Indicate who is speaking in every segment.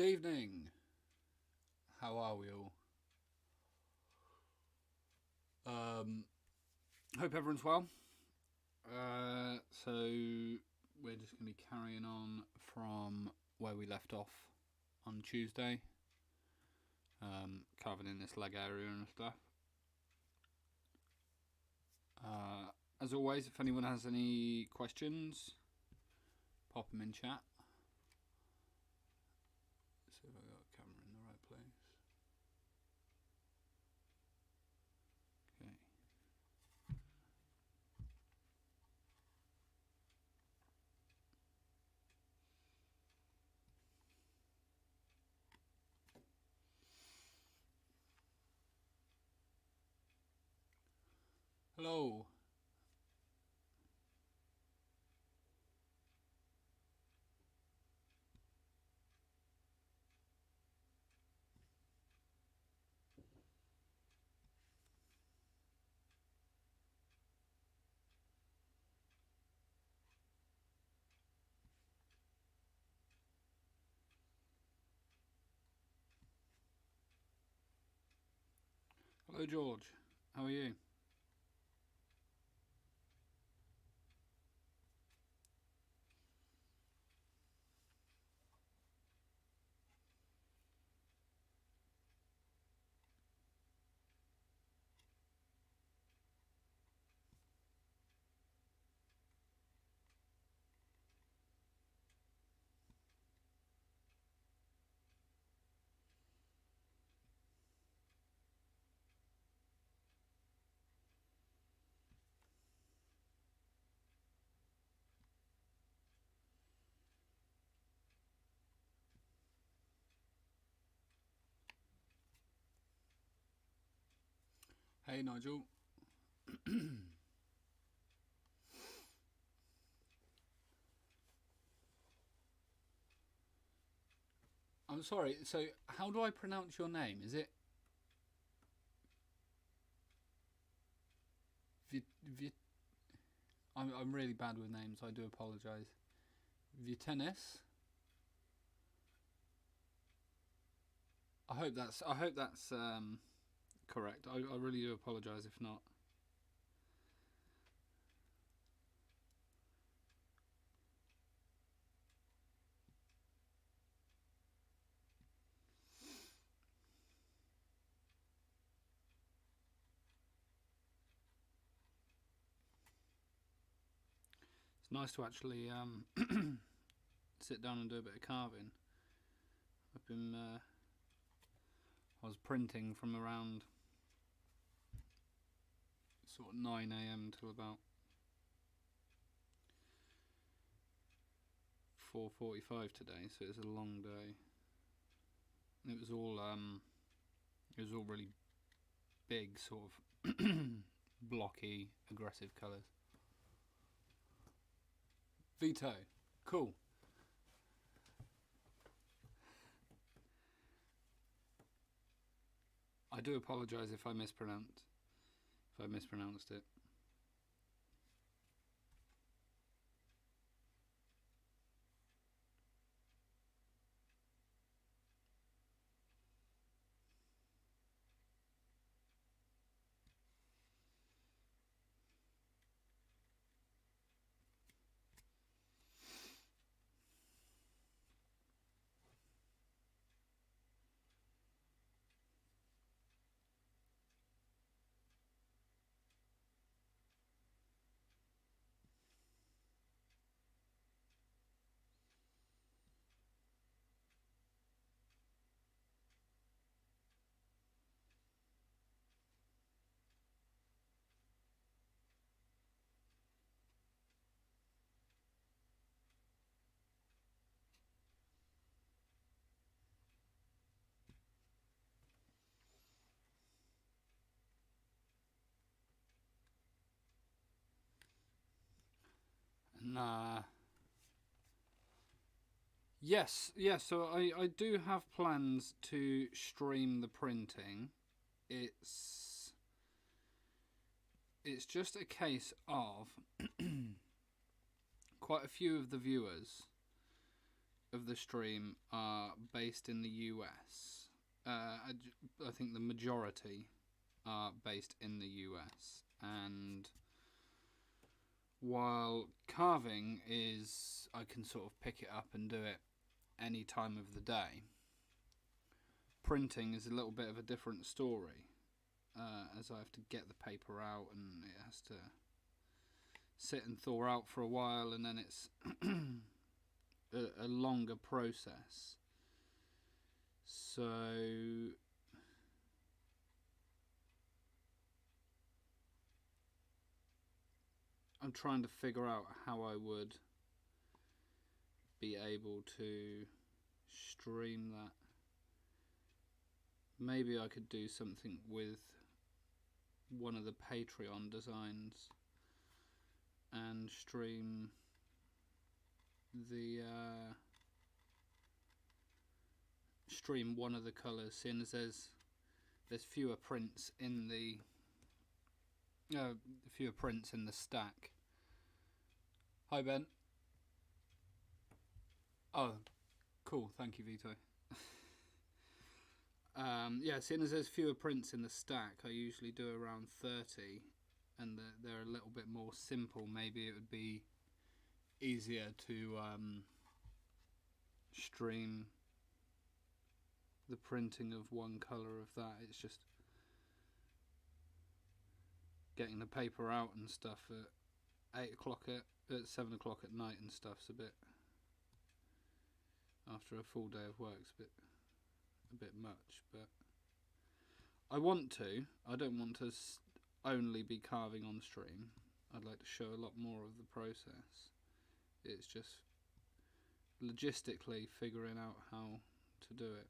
Speaker 1: evening. How are we all? Hope everyone's well. So we're just going to be carrying on from where we left off on Tuesday, covering in this leg area and stuff. As always, if anyone has any questions, pop them in chat. See if I got the camera in the right place. Okay. Hello. Hello, George. How are you? Hey, Nigel. I'm sorry. So, how do I pronounce your name? Is it Vit? I'm really bad with names. I do apologise. Vitenis. I hope that's correct. I really do apologise if not. It's nice to actually sit down and do a bit of carving. I've been I was printing from around sort of 9 a.m. till about 4:45 today, so it's a long day. It was all really big, sort of blocky, aggressive colours. Vito, cool. I do apologise if I mispronounced it. Nah. Yes. So I do have plans to stream the printing. It's just a case of quite a few of the viewers of the stream are based in the US. I think the majority are based in the US, and while carving is, I can sort of pick it up and do it any time of the day, printing is a little bit of a different story, as I have to get the paper out and it has to sit and thaw out for a while, and then it's a longer process. So I'm trying to figure out how I would be able to stream that. Maybe I could do something with one of the Patreon designs and stream the stream one of the colours, seeing as there's fewer prints in the stack. Hi Ben. Oh, cool. Thank you, Vito. Yeah, seeing as there's fewer prints in the stack, I usually do around 30, and they're a little bit more simple. Maybe it would be easier to stream the printing of one colour of that. It's just getting the paper out and stuff at 8 o'clock at 7 o'clock at night and stuff's a bit, after a full day of work's a bit much. But I want to. I don't want to only be carving on stream. I'd like to show a lot more of the process. It's just logistically figuring out how to do it.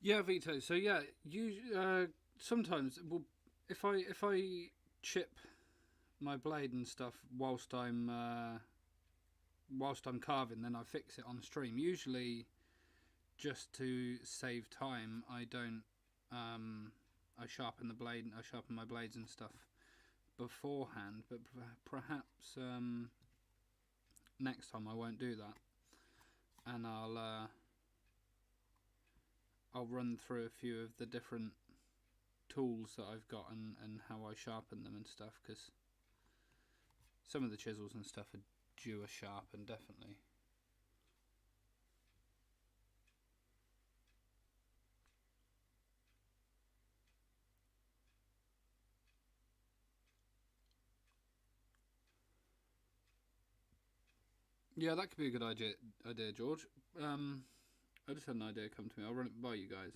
Speaker 1: Yeah, Vito. So yeah, you sometimes, well, if I chip my blade and stuff whilst I'm carving, then I fix it on stream. Usually, just to save time, I don't. I sharpen the blade. I sharpen my blades and stuff beforehand. But perhaps next time I won't do that, and I'll run through a few of the different tools that I've got and how I sharpen them and stuff, because Some of the chisels and stuff are due a sharpen, definitely. Yeah, that could be a good idea, George. I just had an idea come to me. I'll run it by you guys.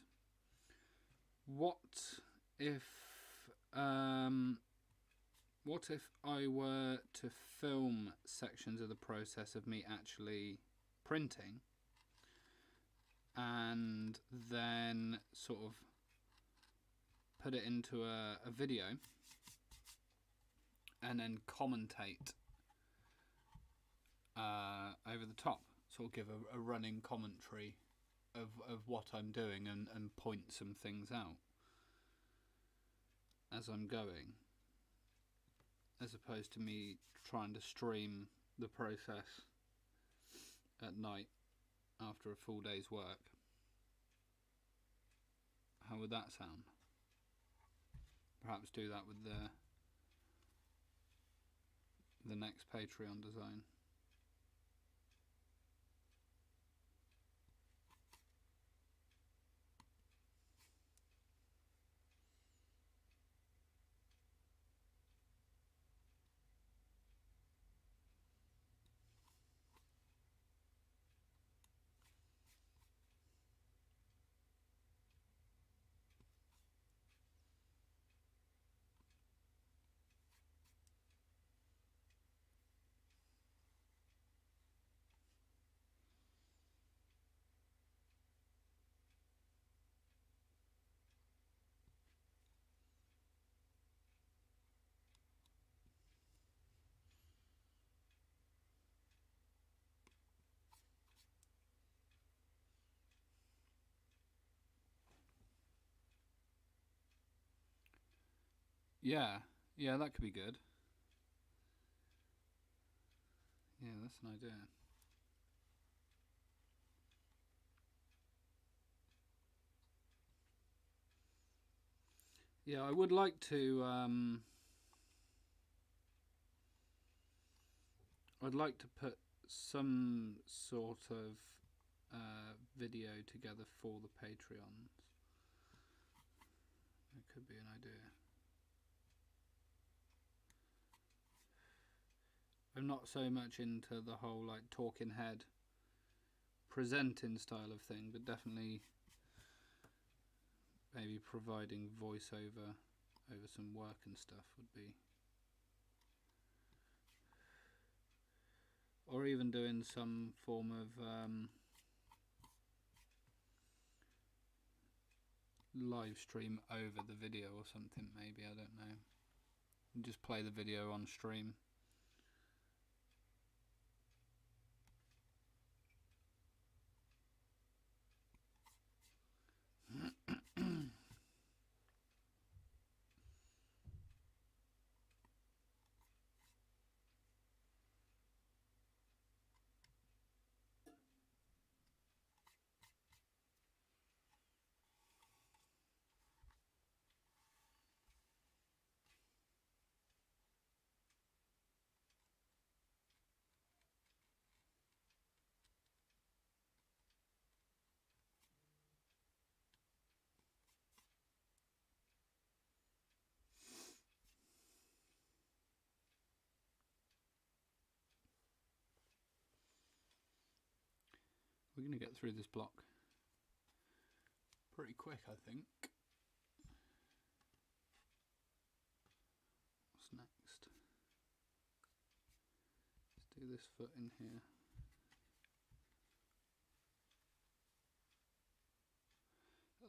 Speaker 1: What if I were to film sections of the process of me actually printing, and then sort of put it into a video, and then commentate over the top, sort of give a running commentary of what I'm doing, and point some things out as I'm going, as opposed to me trying to stream the process at night after a full day's work. How would that sound? Perhaps do that with the next Patreon design. Yeah, that could be good. Yeah, that's an idea. Yeah, I would like to. I'd like to put some sort of video together for the Patreons. It could be an idea. I'm not so much into the whole like talking head presenting style of thing, but definitely maybe providing voiceover over some work and stuff would be, or even doing some form of live stream over the video or something. Maybe, I don't know, and just play the video on stream. We're going to get through this block pretty quick, I think. What's next? Let's do this foot in here.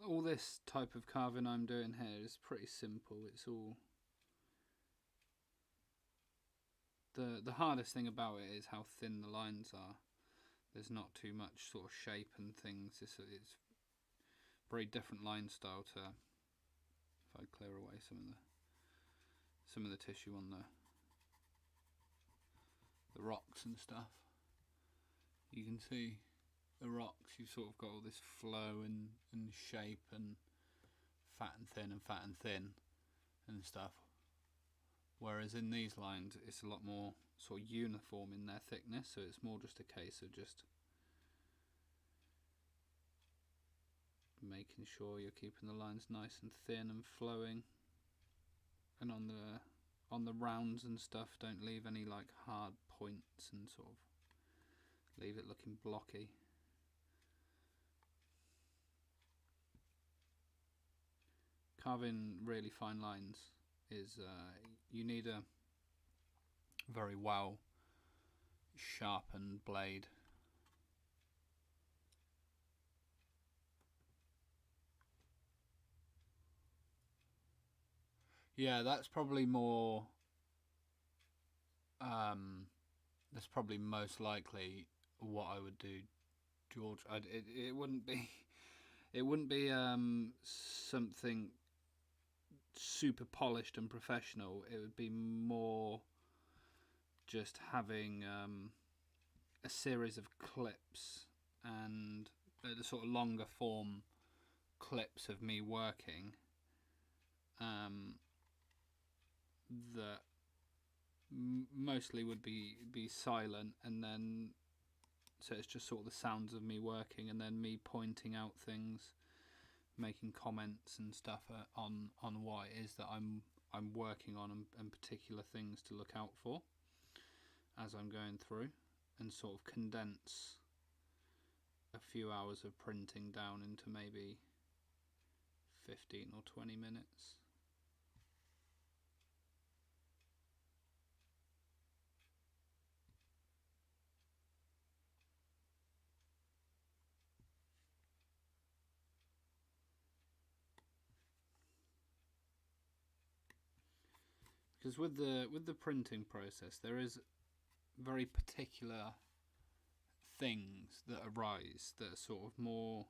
Speaker 1: All this type of carving I'm doing here is pretty simple. It's all... The hardest thing about it is how thin the lines are. There's not too much sort of shape and things. It's very different line style to, if I clear away some of the tissue on the rocks and stuff. You can see the rocks, you've sort of got all this flow and shape and fat and thin and stuff. Whereas in these lines it's a lot more sort of uniform in their thickness, so it's more just a case of just making sure you're keeping the lines nice and thin and flowing, and on the rounds and stuff, don't leave any like hard points and sort of leave it looking blocky. Carving really fine lines is you need a very well sharpened blade. Yeah, that's probably more. That's probably most likely what I would do, George. It wouldn't be. It wouldn't be something super polished and professional. It would be more just having a series of clips and the sort of longer form clips of me working that mostly would be silent, and then so it's just sort of the sounds of me working and then me pointing out things, making comments and stuff on what it is that I'm working on, and particular things to look out for as I'm going through, and sort of condense a few hours of printing down into maybe 15 or 20 minutes. Because with the printing process, there is very particular things that arise that are sort of more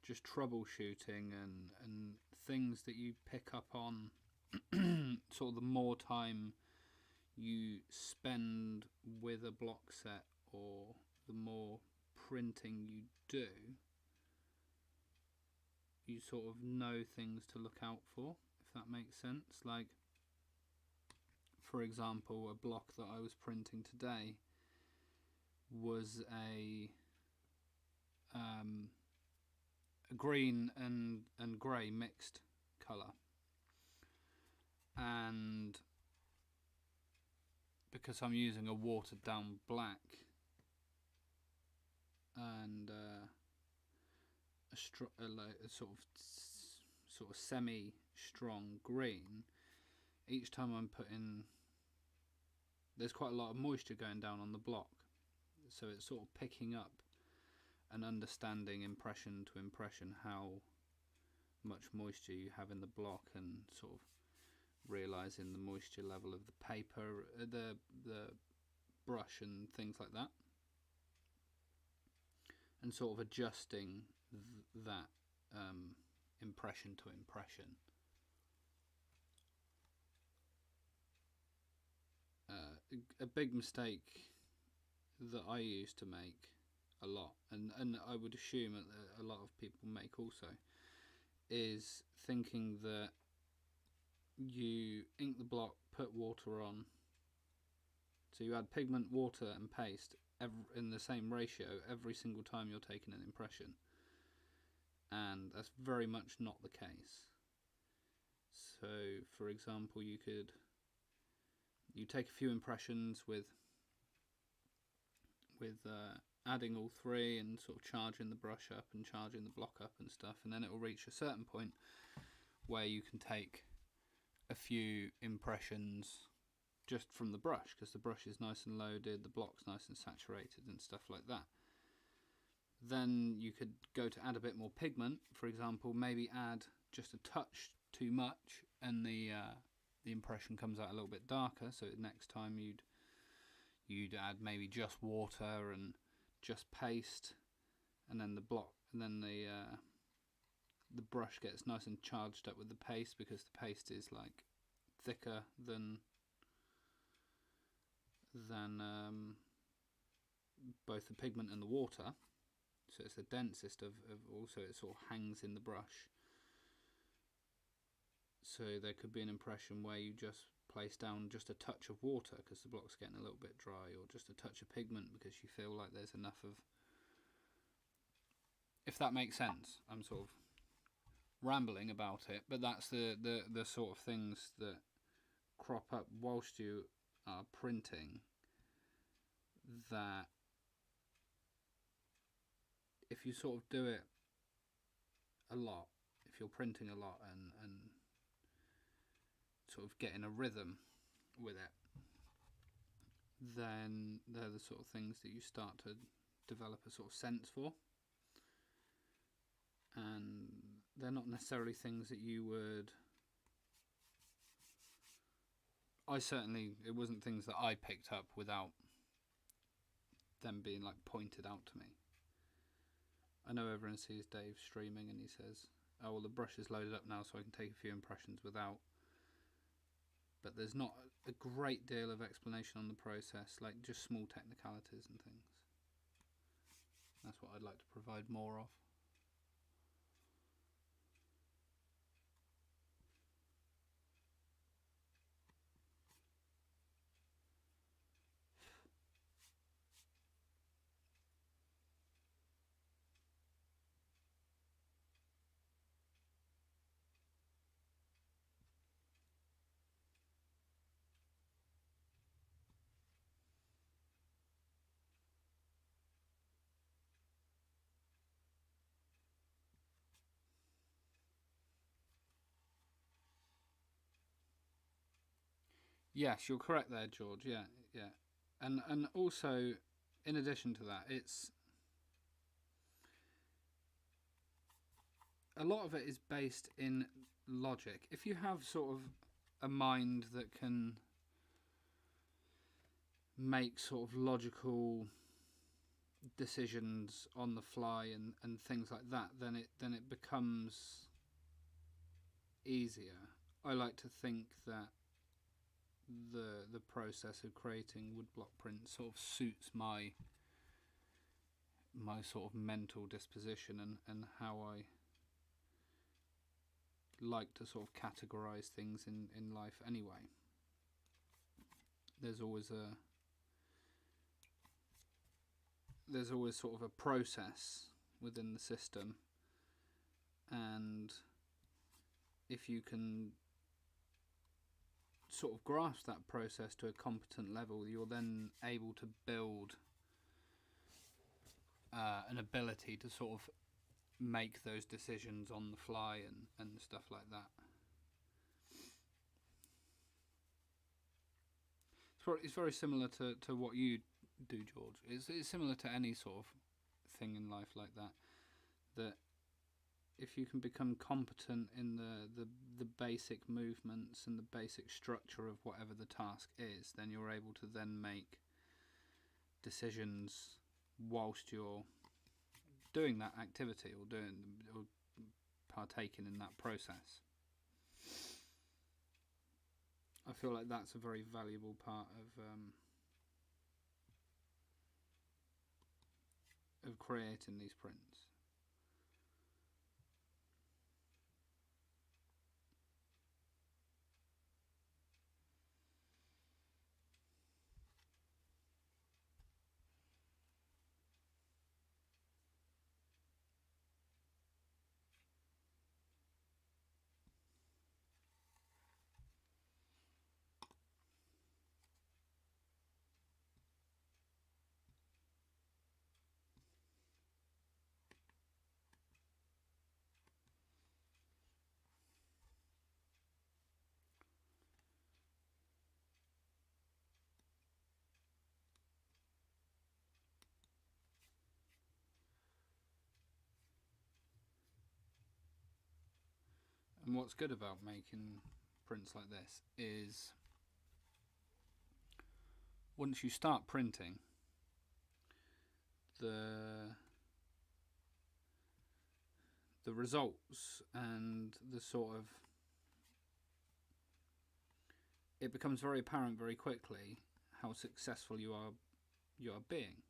Speaker 1: just troubleshooting and things that you pick up on sort of the more time you spend with a block set, or the more printing you do, you sort of know things to look out for, if that makes sense. Like, for example, a block that I was printing today was a green and grey mixed colour, and because I'm using a watered down black and a sort of semi strong green, each time I'm putting, there's quite a lot of moisture going down on the block, so it's sort of picking up and understanding impression to impression how much moisture you have in the block, and sort of realizing the moisture level of the paper, the brush and things like that, and sort of adjusting that impression to impression. A big mistake that I used to make a lot, and I would assume that a lot of people make also, is thinking that you ink the block, put water on, so you add pigment, water and paste in the same ratio every single time you're taking an impression, and that's very much not the case. So for example, you take a few impressions with adding all three and sort of charging the brush up and charging the block up and stuff, and then it will reach a certain point where you can take a few impressions just from the brush, because the brush is nice and loaded, the block's nice and saturated and stuff like that. Then you could go to add a bit more pigment, for example, maybe add just a touch too much, and the impression comes out a little bit darker, so next time you'd add maybe just water and just paste, and then the block, and then the brush gets nice and charged up with the paste, because the paste is like thicker than both the pigment and the water, so it's the densest of also it sort of hangs in the brush. So there could be an impression where you just place down just a touch of water because the block's getting a little bit dry, or just a touch of pigment because you feel like there's enough of, if that makes sense. I'm sort of rambling about it, but that's the sort of things that crop up whilst you are printing, that if you sort of do it a lot, if you're printing a lot and sort of getting a rhythm with it, then they're the sort of things that you start to develop a sort of sense for. And they're not necessarily things that you would... it wasn't things that I picked up without them being like pointed out to me. I know everyone sees Dave streaming and he says, oh well, the brush is loaded up now so I can take a few impressions without, but there's not a great deal of explanation on the process, like just small technicalities and things. That's what I'd like to provide more of. Yes, you're correct there, George. Yeah, yeah, and also, in addition to that, it's a lot of it is based in logic. If you have sort of a mind that can make sort of logical decisions on the fly and things like that, then it becomes easier. I like to think that the process of creating woodblock prints sort of suits my sort of mental disposition and how I like to sort of categorize things in life anyway. There's always sort of a process within the system, and if you can sort of grasp that process to a competent level, you're then able to build an ability to sort of make those decisions on the fly and stuff like that. It's very similar to what you do, George. It's similar to any sort of thing in life like that. That if you can become competent in the basic movements and the basic structure of whatever the task is, then you're able to then make decisions whilst you're doing that activity or partaking in that process. I feel like that's a very valuable part of creating these prints. And what's good about making prints like this is once you start printing, the results and the sort of, it becomes very apparent very quickly how successful you are being.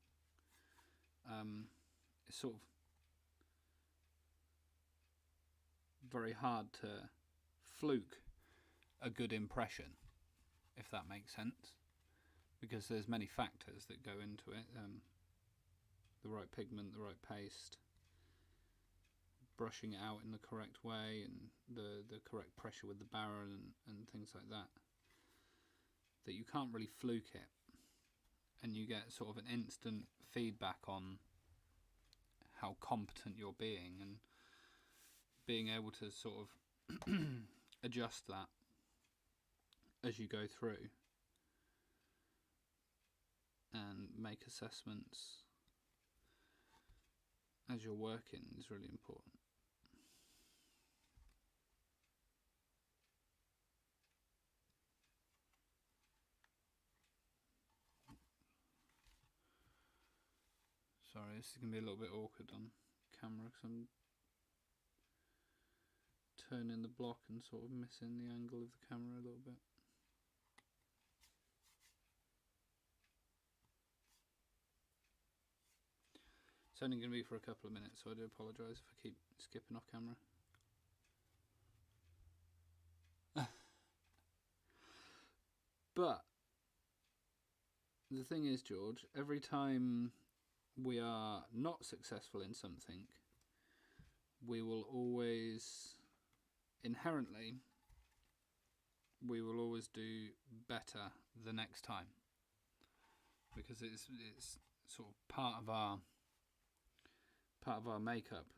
Speaker 1: It's sort of very hard to fluke a good impression. if that makes sense, because there's many factors that go into it. The right pigment, the right paste, brushing it out in the correct way, and the correct pressure with the barrel, and things like that, that you can't really fluke it, and you get sort of an instant feedback on how competent you're being, and being able to sort of adjust that as you go through and make assessments as you're working is really important. Sorry, this is going to be a little bit awkward on camera because I'm turning the block and sort of missing the angle of the camera a little bit. It's only going to be for a couple of minutes, so I do apologise if I keep skipping off camera. But the thing is, George, every time we are not successful in something, we will always, inherently, we will always do better the next time, because it's sort of part of our makeup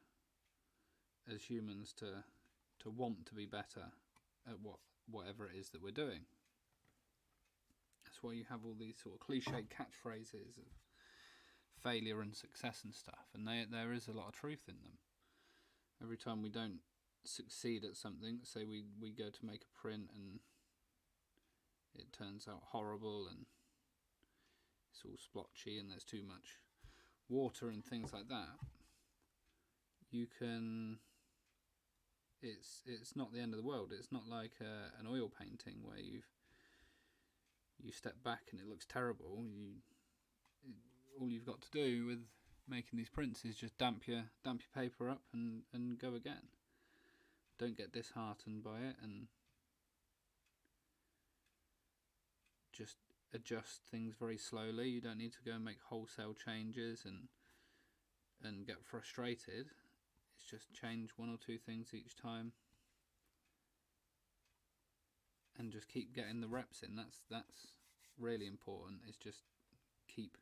Speaker 1: as humans to want to be better at whatever it is that we're doing. That's why you have all these sort of cliched catchphrases of failure and success and stuff, and there is a lot of truth in them. Every time we don't succeed at something, say we go to make a print and it turns out horrible and it's all splotchy and there's too much water and things like that, you can, it's not the end of the world. It's not like an oil painting where you step back and it looks terrible. All you've got to do with making these prints is just damp your paper up and go again. Don't get disheartened by it, and just adjust things very slowly. You don't need to go and make wholesale changes and get frustrated. It's just change one or two things each time and just keep getting the reps in. That's really important. It's just keep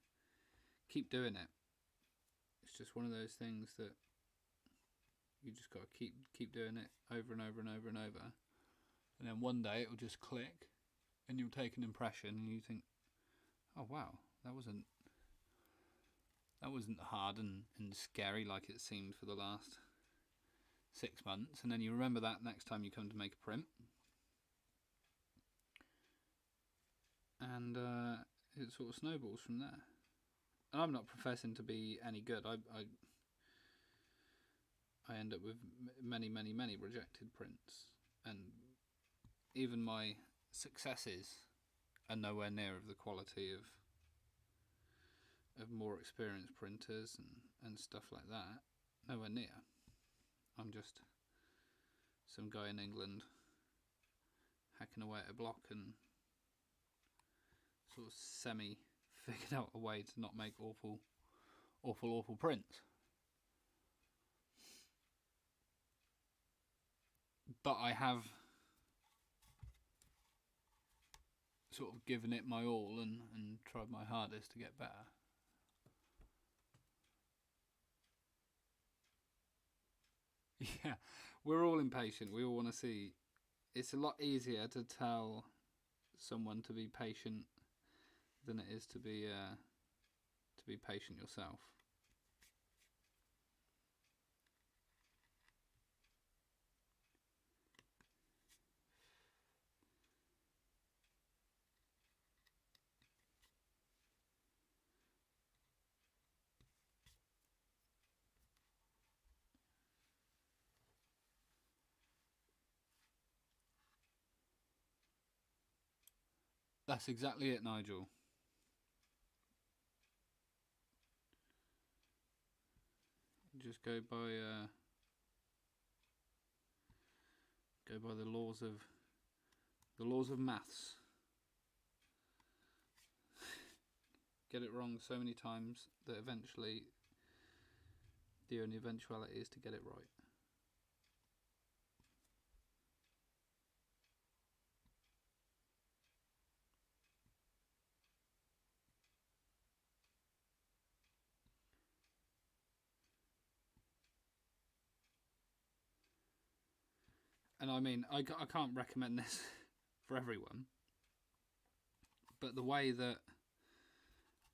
Speaker 1: doing it. It's just one of those things that you just got to keep doing it over and over and over and over, and then one day it will just click and you'll take an impression and you think, oh wow, that wasn't hard and scary like it seemed for the last 6 months. And then you remember that next time you come to make a print, and it sort of snowballs from there. And I'm not professing to be any good. I end up with many rejected prints, and even my successes are nowhere near of the quality of more experienced printers and stuff like that. Nowhere near. I'm just some guy in England hacking away at a block and sort of semi figured out a way to not make awful prints. But I have sort of given it my all and tried my hardest to get better. Yeah, we're all impatient. We all want to see. It's a lot easier to tell someone to be patient than it is to be patient yourself. That's exactly it, Nigel. Just go by the laws of maths. get it wrong so many times that eventually the only eventuality is to get it right. And I mean, I can't recommend this for everyone, but the way that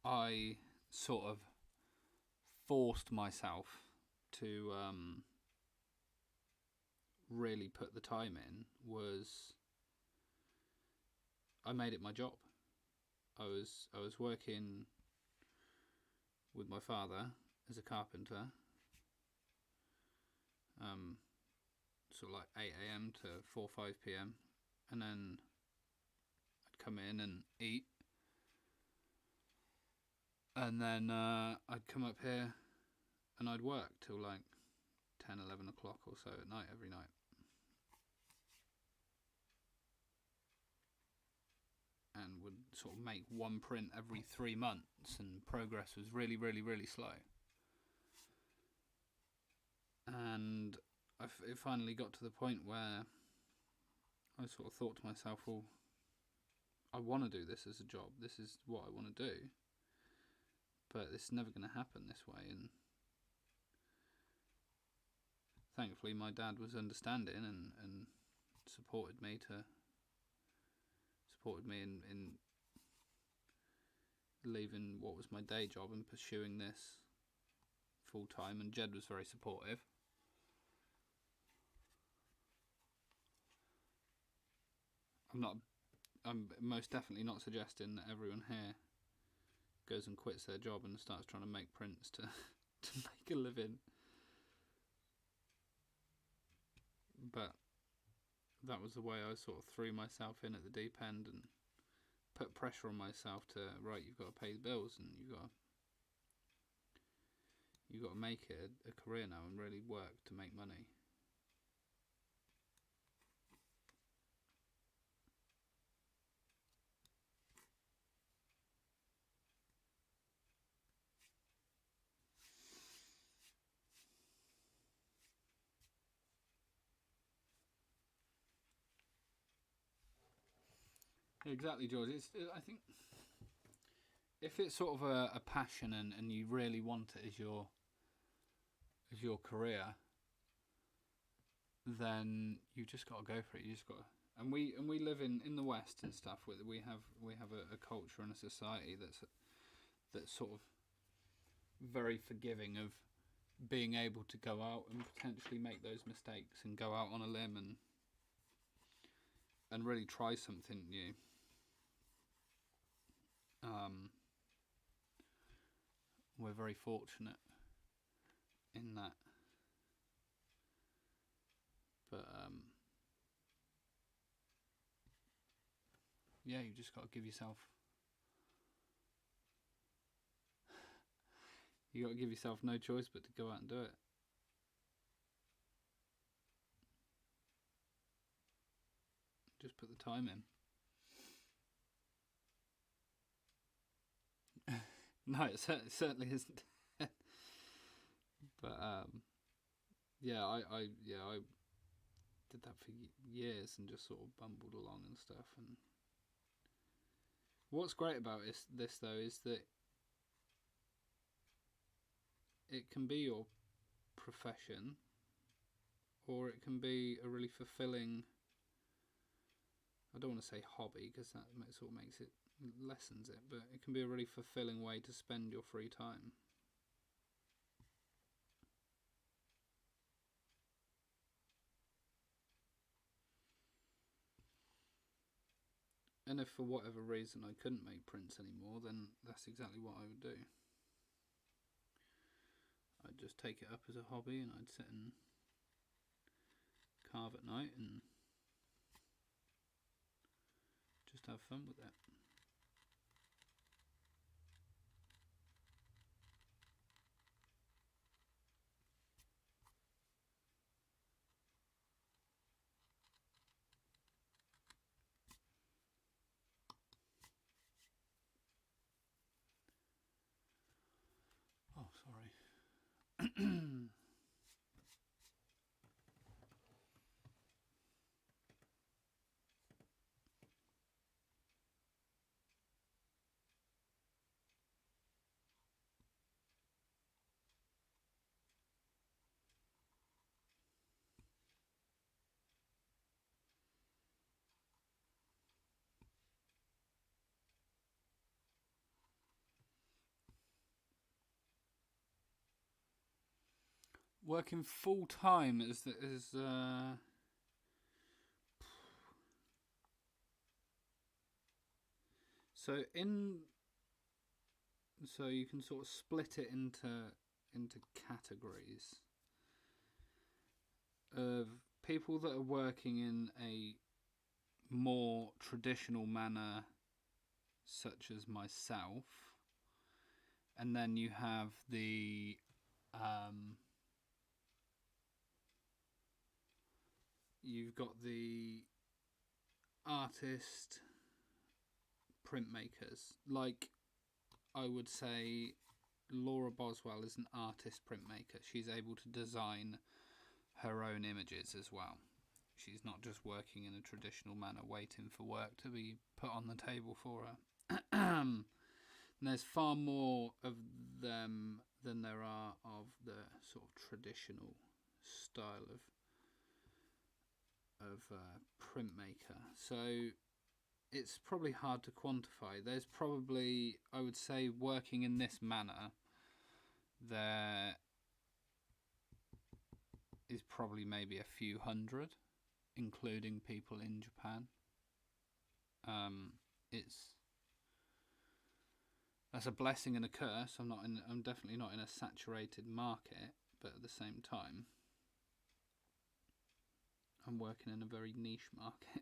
Speaker 1: I sort of forced myself to really put the time in was I made it my job. I was working with my father as a carpenter, sort of like 8 a.m. to 4 5 p.m. and then I'd come in and eat, and then I'd come up here and I'd work till like 10 11 o'clock or so at night every night. And would sort of make one print every 3 months, and progress was really, really, really slow. And it finally got to the point where I sort of thought to myself, well, I want to do this as a job. This is what I want to do. But it's never going to happen this way. And thankfully, my dad was understanding and supported me in leaving what was my day job and pursuing this full time. And Jed was very supportive. I'm most definitely not suggesting that everyone here goes and quits their job and starts trying to make prints to make a living. But that was the way I sort of threw myself in at the deep end and put pressure on myself to, right, you've got to pay the bills and you've got to make it a career now and really work to make money. Exactly, George. I think if it's sort of a passion and you really want it as your career, then you just got to go for it. You just got to, and we live in the West and stuff. We have a culture and a society that's sort of very forgiving of being able to go out and potentially make those mistakes and go out on a limb and really try something new. We're very fortunate in that, but yeah, you just got to give yourself. You got to give yourself no choice but to go out and do it. Just put the time in. No, it certainly isn't. But yeah, I did that for years and just sort of bumbled along and stuff. And what's great about this though is that it can be your profession, or it can be a really fulfilling. I don't want to say hobby because that sort of makes it lessens it, but it can be a really fulfilling way to spend your free time. And if for whatever reason I couldn't make prints anymore, then that's exactly what I would do. I'd just take it up as a hobby and I'd sit and carve at night and just have fun with it. Working full time so in so you can sort of split it into categories of people that are working in a more traditional manner, such as myself, and then you have the you've got the artist printmakers. Like, I would say Laura Boswell is an artist printmaker. She's able to design her own images as well. She's not just working in a traditional manner, waiting for work to be put on the table for her. And there's far more of them than there are of the sort of traditional style of printmaker. So it's probably hard to quantify. There's probably, I would say, working in this manner, there is probably maybe a few hundred, including people in Japan. That's a blessing and a curse. I'm definitely not in a saturated market, but at the same time, I'm working in a very niche market.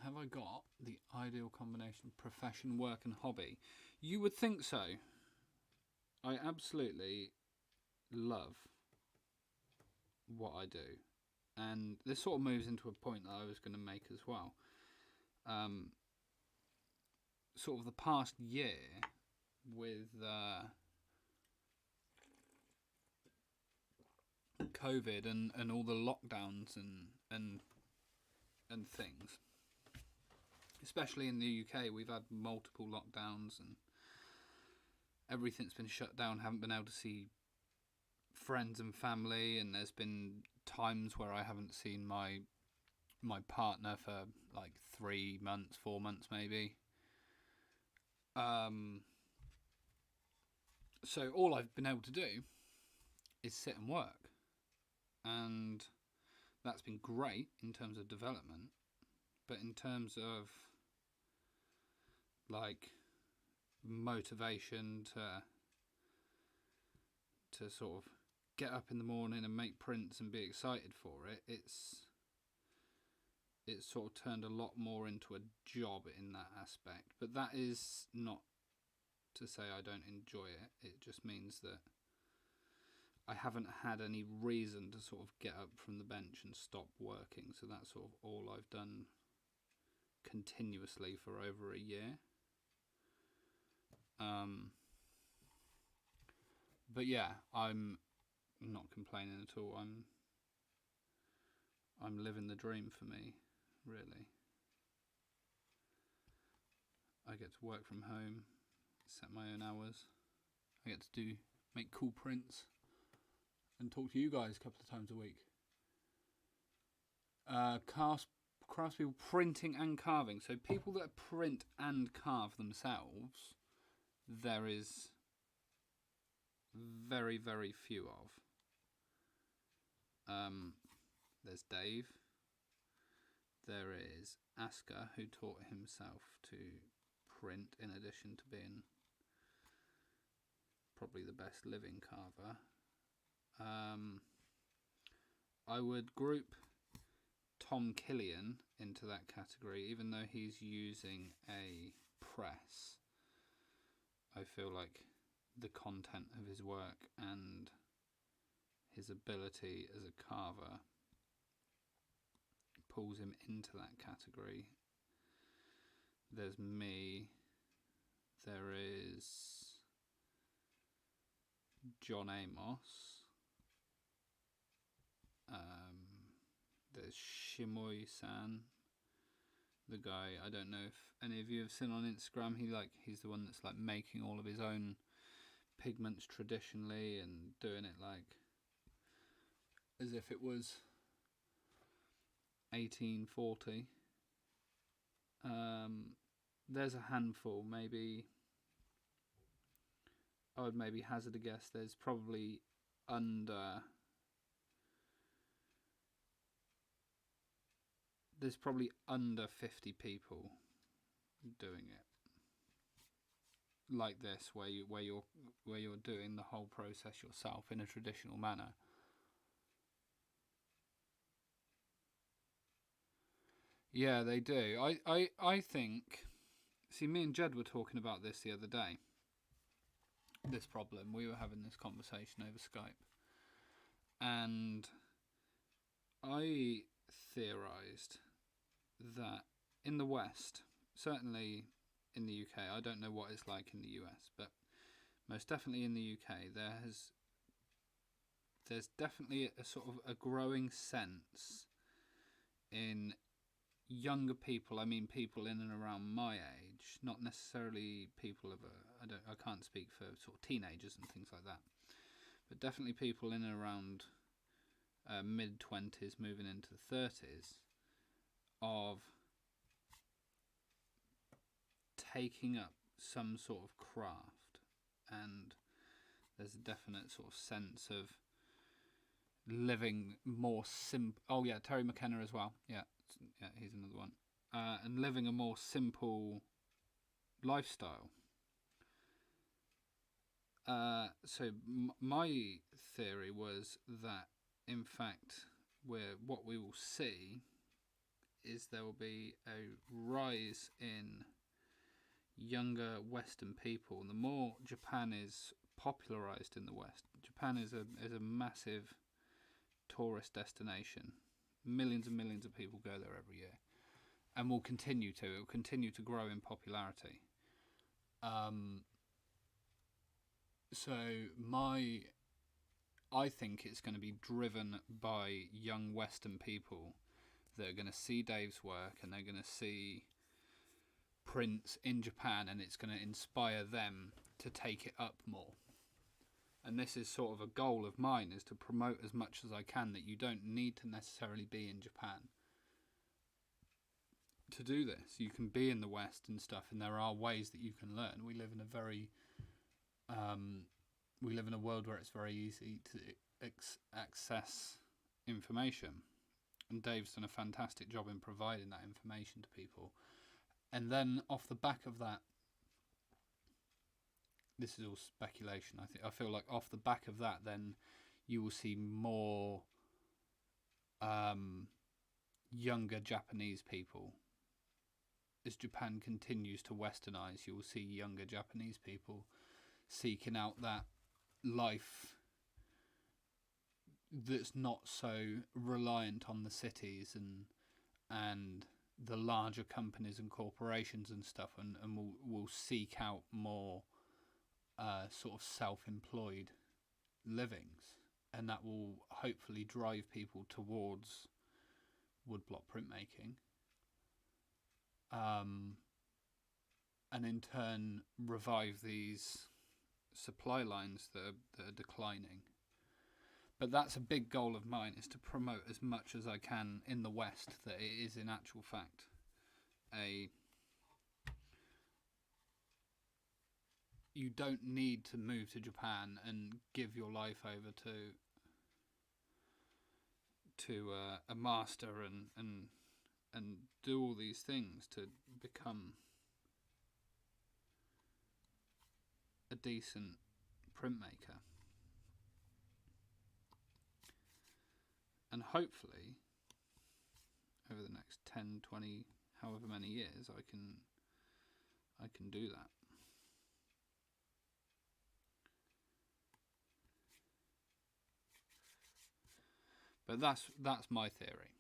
Speaker 1: Have I got the ideal combination of profession, work and hobby? You would think so. I absolutely love what I do. And this sort of moves into a point that I was going to make as well. Sort of the past year with COVID and all the lockdowns and things, especially in the UK, we've had multiple lockdowns and everything's been shut down. Haven't been able to see friends and family, and there's been times where I haven't seen my partner for like 3 months, 4 months maybe. So all I've been able to do is sit and work, and that's been great in terms of development, but in terms of like motivation to sort of get up in the morning and make prints and be excited for it, it's sort of turned a lot more into a job in that aspect. But that is not to say I don't enjoy it. It just means that I haven't had any reason to sort of get up from the bench and stop working. So that's sort of all I've done continuously for over a year. But yeah, I'm not complaining at all. I'm living the dream for me, really. I get to work from home, set my own hours. I get to make cool prints and talk to you guys a couple of times a week. Craftspeople printing and carving. So people that print and carve themselves, there is very, very few of. There's Dave. There is Asker, who taught himself to print in addition to being probably the best living carver. I would group Tom Killian into that category, even though he's using a press. I feel like the content of his work and his ability as a carver pulls him into that category. There's me, there is John Amos, there's Shimoi-san, the guy, I don't know if any of you have seen on Instagram, he's the one that's like making all of his own pigments traditionally and doing it like as if it was 1840. There's a handful, maybe I would maybe hazard a guess there's probably under 50 people doing it like this, where you're doing the whole process yourself in a traditional manner. Yeah, they do. I think. See, me and Jed were talking about this the other day. This problem. We were having this conversation over Skype, and I theorised that in the West, certainly in the UK, I don't know what it's like in the US, but most definitely in the UK, there's definitely a sort of a growing sense in younger people. I mean, people in and around my age, not necessarily people of I can't speak for sort of teenagers and things like that, but definitely people in and around mid-20s, moving into the 30s, of taking up some sort of craft, and there's a definite sort of sense of living more simple. Oh yeah, Terry McKenna as well. Yeah, he's another one. And living a more simple lifestyle. So my theory was that, in fact, what we will see is there will be a rise in younger Western people. And the more Japan is popularized in the West, Japan is a massive tourist destination. Millions and millions of people go there every year, and will continue to. It will continue to grow in popularity. So I think it's going to be driven by young Western people that are going to see Dave's work, and they're going to see prints in Japan, and it's going to inspire them to take it up more. And this is sort of a goal of mine, is to promote as much as I can that you don't need to necessarily be in Japan to do this. You can be in the West and stuff, and there are ways that you can learn. We live in a world where it's very easy to access information, and Dave's done a fantastic job in providing that information to people. And then off the back of that, this is all speculation, I feel like off the back of that, then you will see more younger Japanese people. As Japan continues to westernize, you will see younger Japanese people seeking out that life that's not so reliant on the cities and the larger companies and corporations and stuff, and will seek out more sort of self-employed livings, and that will hopefully drive people towards woodblock printmaking, and in turn revive these supply lines that are declining. But that's a big goal of mine, is to promote as much as I can in the West that it is in actual fact you don't need to move to Japan and give your life over to a master and do all these things to become a decent printmaker. And hopefully over the next 10, 20, however many years, I can do that. But that's my theory.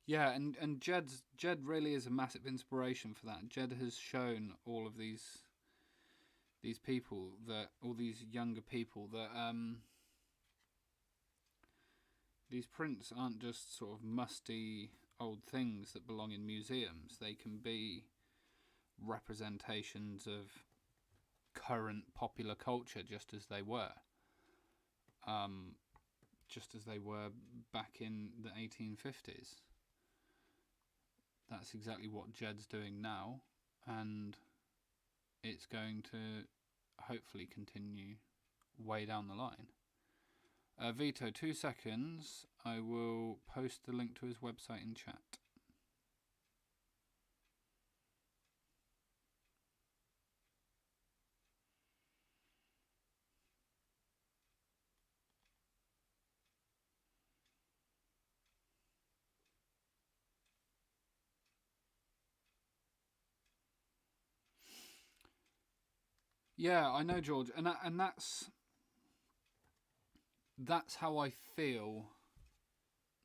Speaker 1: Yeah, and Jed really is a massive inspiration for that. Jed has shown all of these people, that all these younger people, that these prints aren't just sort of musty old things that belong in museums. They can be representations of current popular culture, um, just as they were back in the 1850s. That's exactly what Jed's doing now, and it's going to hopefully continue way down the line. Vito, 2 seconds. I will post the link to his website in chat. Yeah, I know, George, and that's how I feel.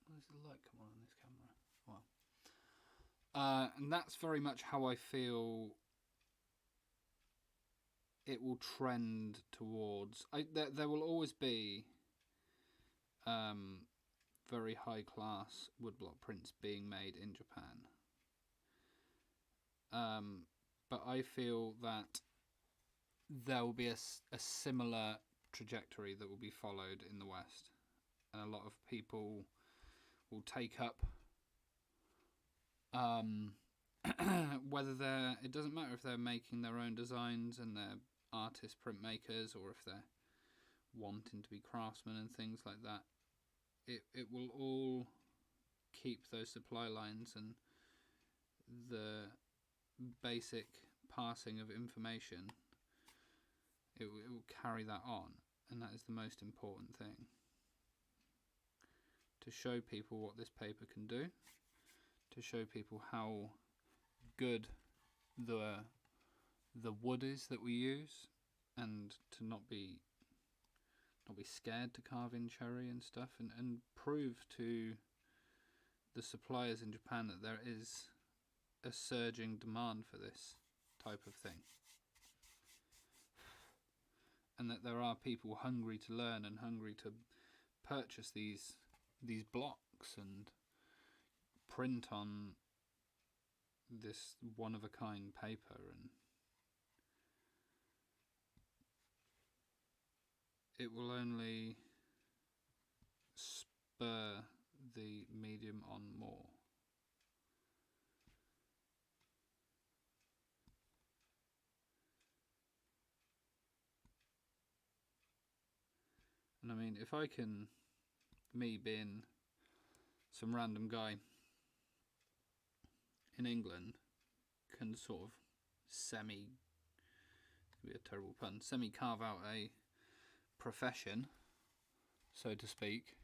Speaker 1: Where's the light come on this camera? Wow. And that's very much how I feel it will trend towards. There will always be very high class woodblock prints being made in Japan. But I feel that there will be a similar trajectory that will be followed in the West, and a lot of people will take up whether it doesn't matter if they're making their own designs and they're artist printmakers, or if they're wanting to be craftsmen and things like that. It will all keep those supply lines and the basic passing of information. It will carry that on, and that is the most important thing. To show people what this paper can do, to show people how good the wood is that we use, and to not be scared to carve in cherry and stuff, and prove to the suppliers in Japan that there is a surging demand for this type of thing, and that there are people hungry to learn and hungry to purchase these blocks and print on this one of a kind paper, and it will only spur the medium on more. And I mean, if I can, me being some random guy in England, can sort of semi, it's going to be a terrible pun, semi carve out a profession, so to speak,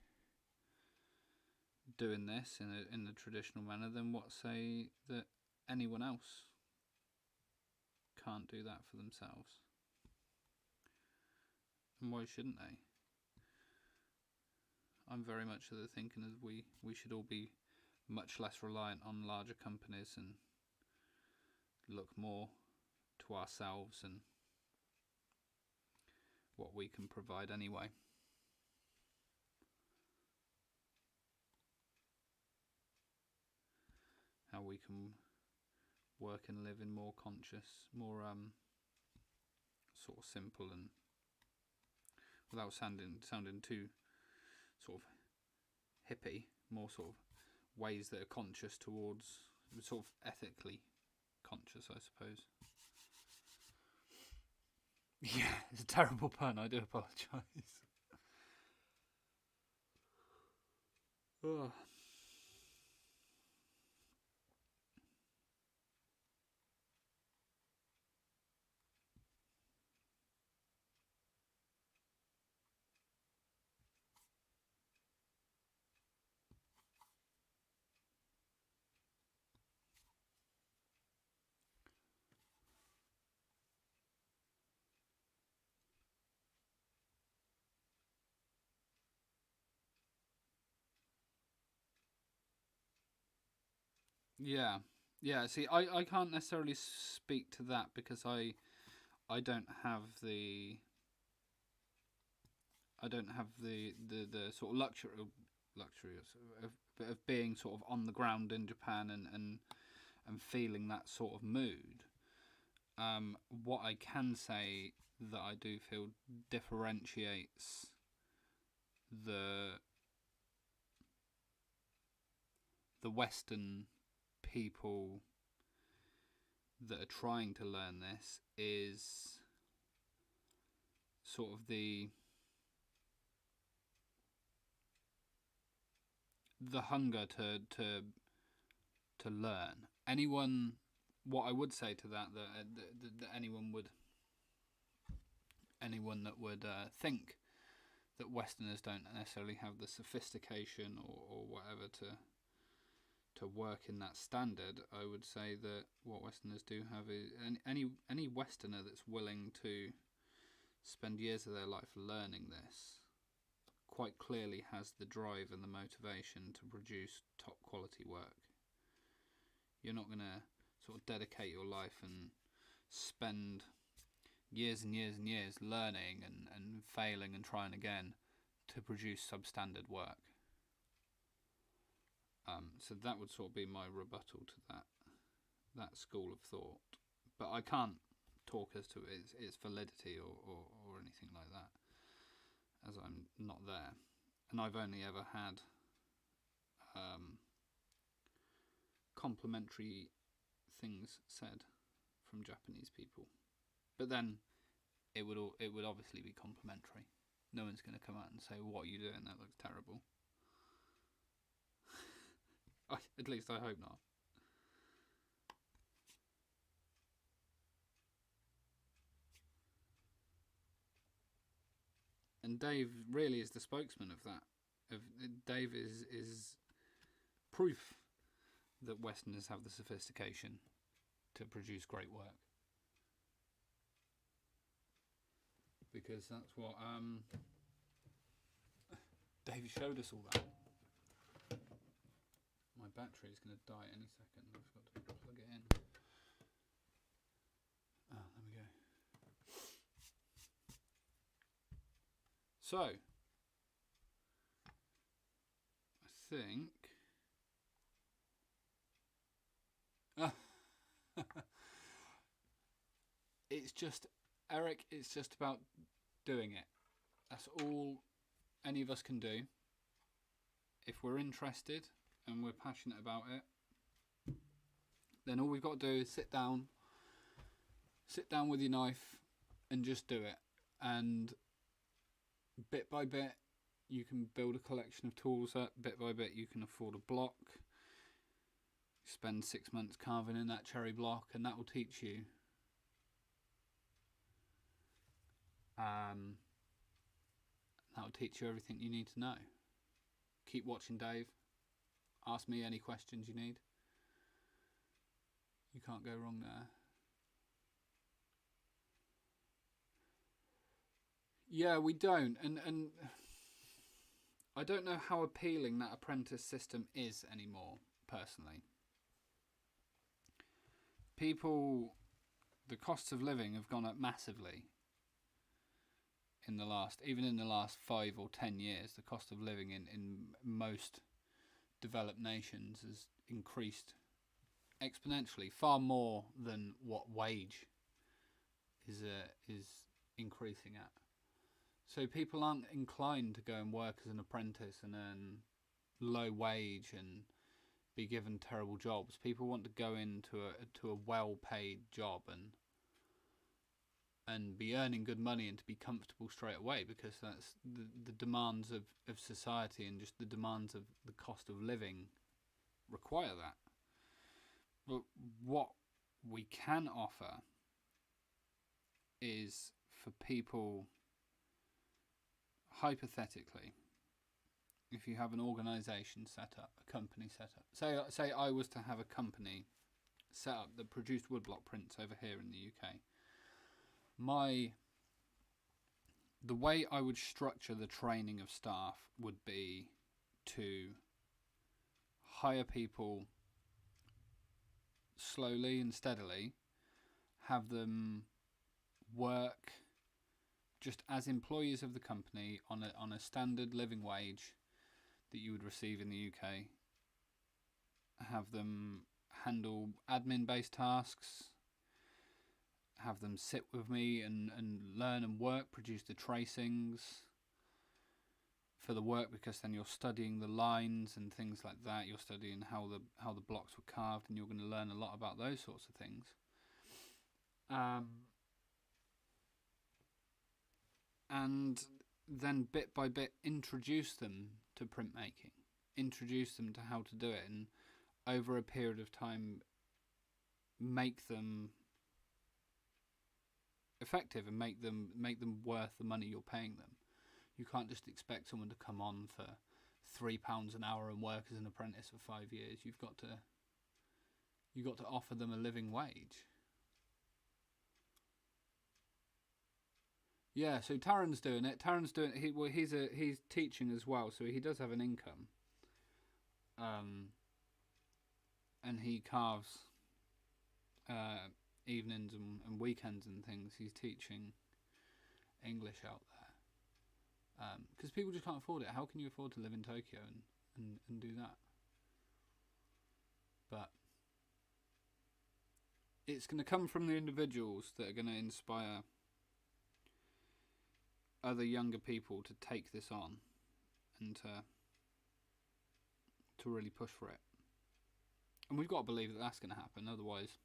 Speaker 1: doing this in the traditional manner, then what say that anyone else can't do that for themselves? And why shouldn't they? I'm very much of the thinking that we should all be much less reliant on larger companies and look more to ourselves and what we can provide anyway. How we can work and live in more conscious, more sort of simple, and without sounding too sort of hippie, more sort of ways that are conscious towards, sort of ethically conscious, I suppose. Yeah, it's a terrible pun, I do apologise. Oh. Yeah, yeah. See, I can't necessarily speak to that because I don't have the the sort of luxury of being sort of on the ground in Japan and feeling that sort of mood. What I can say that I do feel differentiates the Western people that are trying to learn this is sort of the hunger to learn. What I would say to that anyone that would think that Westerners don't necessarily have the sophistication or whatever to work in that standard, I would say that what Westerners do have is any Westerner that's willing to spend years of their life learning this quite clearly has the drive and the motivation to produce top quality work. You're not going to sort of dedicate your life and spend years and years and years learning and failing and trying again to produce substandard work. So that would sort of be my rebuttal to that school of thought. But I can't talk as to its validity or anything like that, as I'm not there. And I've only ever had complimentary things said from Japanese people. But then it would obviously be complimentary. No one's going to come out and say, "What are you doing? That looks terrible." At least I hope not. And Dave really is the spokesman of that. Dave is proof that Westerners have the sophistication to produce great work. Because that's what Dave showed us all that. My battery is going to die any second. I've got to plug it in. Oh, there we go. So, I think it's just, Eric, it's just about doing it. That's all any of us can do. If we're interested and we're passionate about it, then all we've got to do is sit down with your knife and just do it. And bit by bit, you can build a collection of tools up. Bit by bit, you can afford a block. Spend 6 months carving in that cherry block, and that will teach you that will teach you everything you need to know. Keep watching Dave. Ask me any questions you need. You can't go wrong there. Yeah, we don't, and I don't know how appealing that apprentice system is anymore, personally. The costs of living have gone up massively in the last 5 or 10 years. The cost of living in most developed nations has increased exponentially, far more than what wage is increasing at. So people aren't inclined to go and work as an apprentice and earn low wage and be given terrible jobs. People want to go into a well-paid job and be earning good money and to be comfortable straight away, because that's the demands of society and just the demands of the cost of living require that. But what we can offer is for people, hypothetically, if you have an organisation set up, a company set up, say I was to have a company set up that produced woodblock prints over here in the UK, the way I would structure the training of staff would be to hire people slowly and steadily, have them work just as employees of the company on a standard living wage that you would receive in the UK. Have them handle admin-based tasks. Have them sit with me and learn and work, produce the tracings for the work, because then you're studying the lines and things like that. You're studying how the blocks were carved, and you're going to learn a lot about those sorts of things. And then bit by bit introduce them to printmaking, introduce them to how to do it, and over a period of time make them effective and make them worth the money you're paying them. You can't just expect someone to come on for £3 an hour and work as an apprentice for 5 years. You've got to offer them a living wage. Yeah, so Taryn's doing it. He's teaching as well, so he does have an income. And he carves evenings and weekends and things. He's teaching English out there. Because people just can't afford it. How can you afford to live in Tokyo and do that? But it's going to come from the individuals that are going to inspire other younger people to take this on and to really push for it. And we've got to believe that that's going to happen. Otherwise,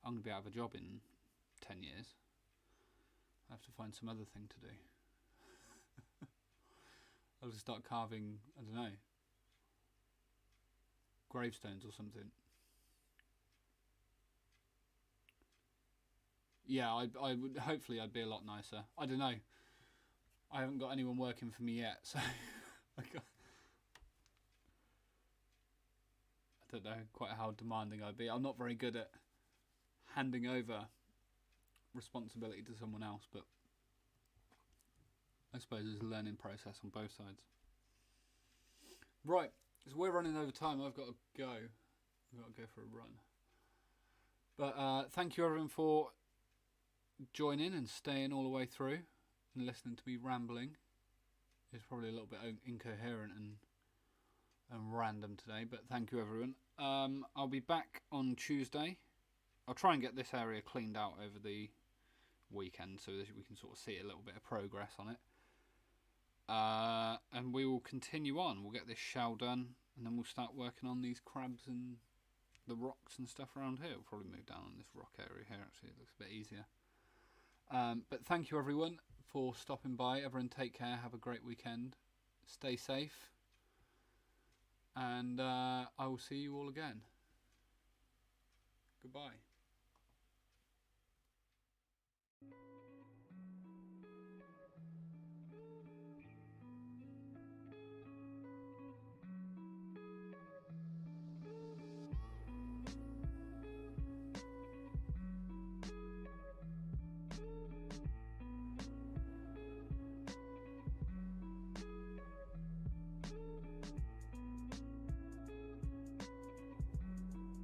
Speaker 1: I'm going to be out of a job in 10 years. I have to find some other thing to do. I'll just start carving, I don't know, gravestones or something. Yeah, I would. Hopefully, I'd be a lot nicer. I don't know. I haven't got anyone working for me yet, so I don't know quite how demanding I'd be. I'm not very good at handing over responsibility to someone else, but I suppose it's a learning process on both sides. Right, so we're running over time. I've got to go. I've got to go for a run. But thank you everyone for joining and staying all the way through and listening to me rambling. It's probably a little bit incoherent and random today, but thank you everyone. I'll be back on Tuesday. I'll try and get this area cleaned out over the weekend so that we can sort of see a little bit of progress on it. And we will continue on. We'll get this shell done, and then we'll start working on these crabs and the rocks and stuff around here. We'll probably move down on this rock area here, actually. It looks a bit easier. But thank you everyone for stopping by. Everyone take care. Have a great weekend. Stay safe. And I will see you all again. Goodbye.